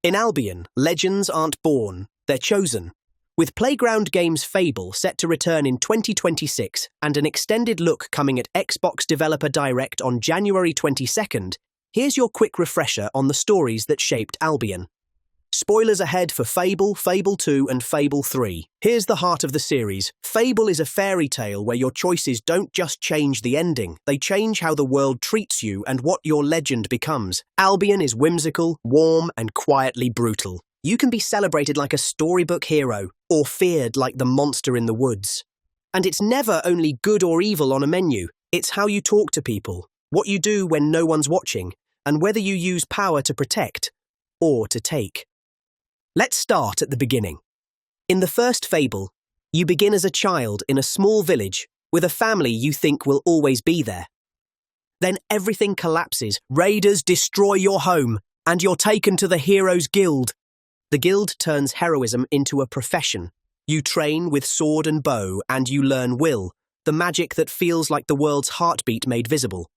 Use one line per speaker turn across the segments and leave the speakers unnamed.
In Albion, legends aren't born, they're chosen. With Playground Games' Fable set to return in 2026 and an extended look coming at Xbox Developer Direct on January 22nd, here's your quick refresher on the stories that shaped Albion. Spoilers ahead for Fable, Fable II, and Fable III. Here's the heart of the series. Fable is a fairy tale where your choices don't just change the ending, they change how the world treats you and what your legend becomes. Albion is whimsical, warm, and quietly brutal. You can be celebrated like a storybook hero, or feared like the monster in the woods. And it's never only good or evil on a menu, it's how you talk to people, what you do when no one's watching, and whether you use power to protect or to take. Let's start at the beginning. In the first Fable, you begin as a child in a small village with a family you think will always be there. Then everything collapses, raiders destroy your home, and you're taken to the Heroes Guild. The guild turns heroism into a profession. You train with sword and bow, and you learn will, the magic that feels like the world's heartbeat made visible.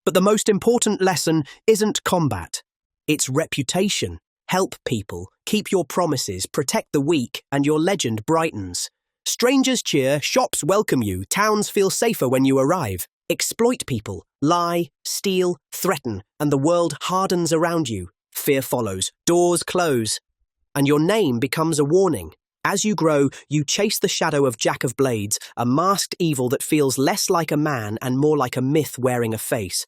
But the most important lesson isn't combat, it's reputation. Help people, keep your promises, protect the weak, and your legend brightens. Strangers cheer, shops welcome you, towns feel safer when you arrive. Exploit people, lie, steal, threaten, and the world hardens around you. Fear follows, doors close, and your name becomes a warning. As you grow, you chase the shadow of Jack of Blades, a masked evil that feels less like a man and more like a myth wearing a face.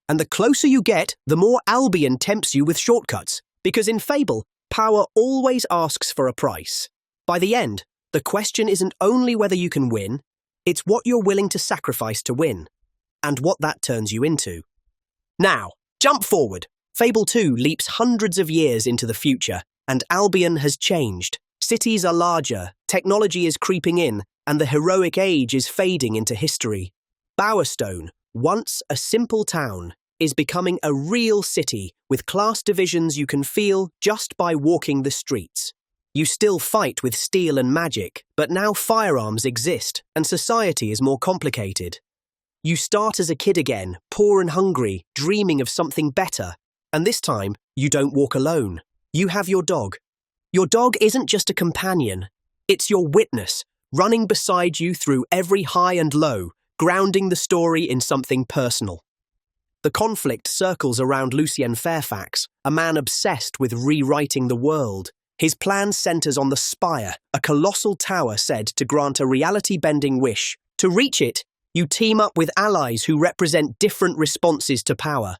And the closer you get, the more Albion tempts you with shortcuts. Because in Fable, power always asks for a price. By the end, the question isn't only whether you can win, it's what you're willing to sacrifice to win, and what that turns you into. Now, jump forward. Fable II leaps hundreds of years into the future, and Albion has changed. Cities are larger, technology is creeping in, and the heroic age is fading into history. Bowerstone, once a simple town, is becoming a real city with class divisions you can feel just by walking the streets. You still fight with steel and magic, but now firearms exist and society is more complicated. You start as a kid again, poor and hungry, dreaming of something better. And this time, you don't walk alone. You have your dog. Your dog isn't just a companion, it's your witness, running beside you through every high and low, grounding the story in something personal. The conflict circles around Lucien Fairfax, a man obsessed with rewriting the world. His plan centers on the Spire, a colossal tower said to grant a reality-bending wish. To reach it, you team up with allies who represent different responses to power.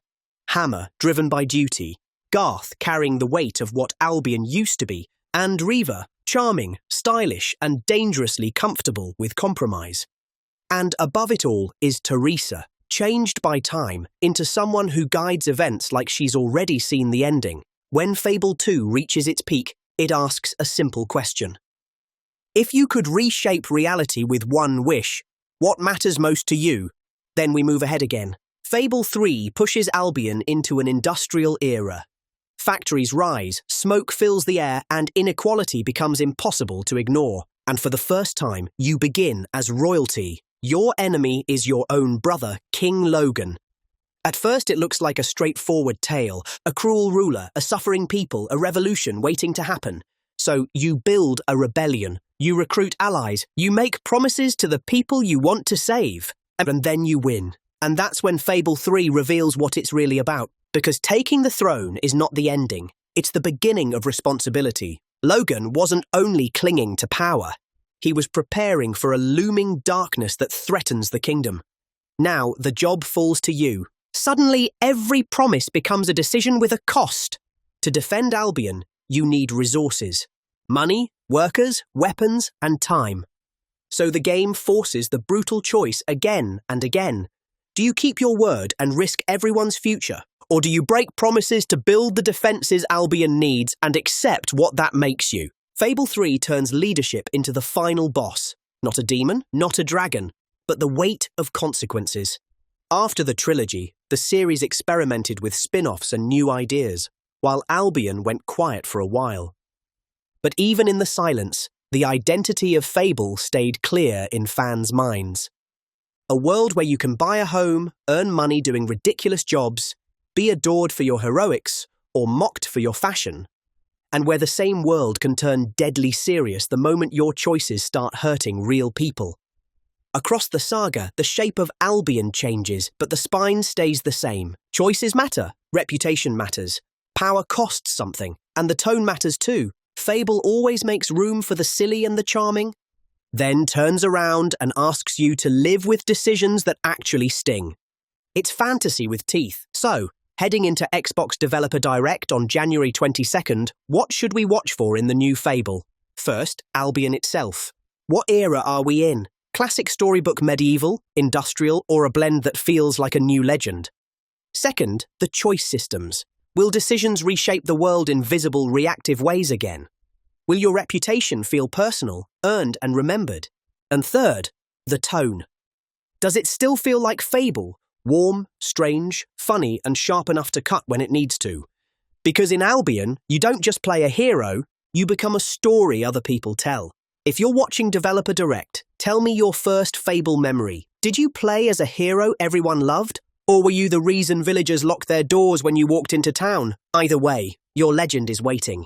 Hammer, driven by duty. Garth, carrying the weight of what Albion used to be. And Reva, charming, stylish, and dangerously comfortable with compromise. And above it all is Teresa, changed by time into someone who guides events like she's already seen the ending. When Fable II reaches its peak, it asks a simple question. If you could reshape reality with one wish, what matters most to you? Then we move ahead again. Fable III pushes Albion into an industrial era. Factories rise, smoke fills the air, and inequality becomes impossible to ignore. And for the first time, you begin as royalty. Your enemy is your own brother, King Logan. At first it looks like a straightforward tale, a cruel ruler, a suffering people, a revolution waiting to happen. So you build a rebellion, you recruit allies, you make promises to the people you want to save, and then you win. And that's when Fable III reveals what it's really about, because taking the throne is not the ending, it's the beginning of responsibility. Logan wasn't only clinging to power, he was preparing for a looming darkness that threatens the kingdom. Now the job falls to you. Suddenly, every promise becomes a decision with a cost. To defend Albion, you need resources. Money, workers, weapons, and time. So the game forces the brutal choice again and again. Do you keep your word and risk everyone's future? Or do you break promises to build the defenses Albion needs and accept what that makes you? Fable III turns leadership into the final boss. Not a demon, not a dragon, but the weight of consequences. After the trilogy, the series experimented with spin-offs and new ideas, while Albion went quiet for a while. But even in the silence, the identity of Fable stayed clear in fans' minds. A world where you can buy a home, earn money doing ridiculous jobs, be adored for your heroics, or mocked for your fashion. and where the same world can turn deadly serious the moment your choices start hurting real people. Across the saga, the shape of Albion changes, but the spine stays the same. Choices matter, reputation matters, power costs something, and the tone matters too. Fable always makes room for the silly and the charming, then turns around and asks you to live with decisions that actually sting. It's fantasy with teeth. So, heading into Xbox Developer Direct on January 22nd, what should we watch for in the new Fable? First, Albion itself. What era are we in? Classic storybook medieval, industrial, or a blend that feels like a new legend? Second, the choice systems. Will decisions reshape the world in visible, reactive ways again? Will your reputation feel personal, earned, and remembered? And third, the tone. Does it still feel like Fable? Warm, strange, funny, and sharp enough to cut when it needs to? Because in Albion, you don't just play a hero, you become a story other people tell. If you're watching Developer Direct, tell me your first Fable memory. Did you play as a hero everyone loved? Or were you the reason villagers locked their doors when you walked into town? Either way, your legend is waiting.